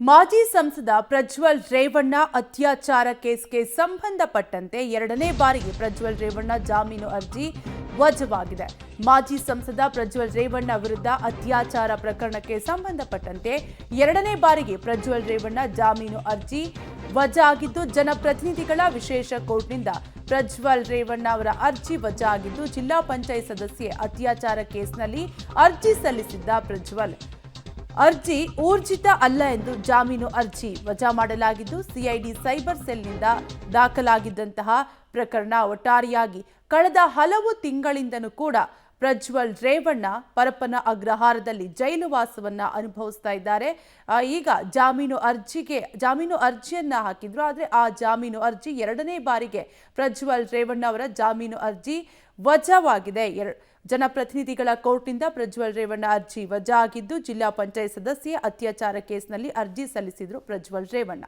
ಮಾಜಿ ಸಂಸದ ಪ್ರಜ್ವಲ್ ರೇವಣ್ಣ ಅತ್ಯಾಚಾರ ಕೇಸ್ಗೆ ಸಂಬಂಧಪಟ್ಟಂತೆ ಎರಡನೇ ಬಾರಿಗೆ ಪ್ರಜ್ವಲ್ ರೇವಣ್ಣ ಜಾಮೀನು ಅರ್ಜಿ ವಜಾವಾಗಿದೆ. ಮಾಜಿ ಸಂಸದ ಪ್ರಜ್ವಲ್ ರೇವಣ್ಣ ವಿರುದ್ಧ ಅತ್ಯಾಚಾರ ಪ್ರಕರಣಕ್ಕೆ ಸಂಬಂಧಪಟ್ಟಂತೆ ಎರಡನೇ ಬಾರಿಗೆ ಪ್ರಜ್ವಲ್ ರೇವಣ್ಣ ಜಾಮೀನು ಅರ್ಜಿ ವಜಾಗಿದ್ದು, ಜನಪ್ರತಿನಿಧಿಗಳ ವಿಶೇಷ ಕೋರ್ಟ್ನಿಂದ ಪ್ರಜ್ವಲ್ ರೇವಣ್ಣ ಅವರ ಅರ್ಜಿ ವಜಾಗಿದ್ದು, ಜಿಲ್ಲಾ ಪಂಚಾಯತ್ ಸದಸ್ಯೆ ಅತ್ಯಾಚಾರ ಕೇಸ್ನಲ್ಲಿ ಅರ್ಜಿ ಸಲ್ಲಿಸಿದ್ದ ಪ್ರಜ್ವಲ್ ಅರ್ಜಿ ಊರ್ಜಿತ ಅಲ್ಲ ಎಂದು ಜಾಮೀನು ಅರ್ಜಿ ವಜಾ ಮಾಡಲಾಗಿದ್ದು, ಸಿಐಡಿ ಸೈಬರ್ ಸೆಲ್ನಿಂದ ದಾಖಲಾಗಿದ್ದಂತಹ ಪ್ರಕರಣ. ಒಟ್ಟಾರೆಯಾಗಿ ಕಳೆದ ಹಲವು ತಿಂಗಳಿಂದಲೂ ಕೂಡ ಪ್ರಜ್ವಲ್ ರೇವಣ್ಣ ಪರಪ್ಪನ ಅಗ್ರಹಾರದಲ್ಲಿ ಜೈಲು ವಾಸವನ್ನ ಅನುಭವಿಸ್ತಾ ಇದ್ದಾರೆ. ಈಗ ಜಾಮೀನು ಅರ್ಜಿಯನ್ನ ಹಾಕಿದ್ರು. ಆದರೆ ಆ ಜಾಮೀನು ಅರ್ಜಿ ಎರಡನೇ ಬಾರಿಗೆ ಪ್ರಜ್ವಲ್ ರೇವಣ್ಣ ಅವರ ಜಾಮೀನು ಅರ್ಜಿ ವಜಾವಾಗಿದೆ. ಜನಪ್ರತಿನಿಧಿಗಳ ಕೋರ್ಟ್ನಿಂದ ಪ್ರಜ್ವಲ್ ರೇವಣ್ಣ ಅರ್ಜಿ ವಜಾ ಆಗಿದ್ದು, ಜಿಲ್ಲಾ ಪಂಚಾಯತ್ ಸದಸ್ಯೆ ಅತ್ಯಾಚಾರ ಕೇಸ್ನಲ್ಲಿ ಅರ್ಜಿ ಸಲ್ಲಿಸಿದ್ರು ಪ್ರಜ್ವಲ್ ರೇವಣ್ಣ.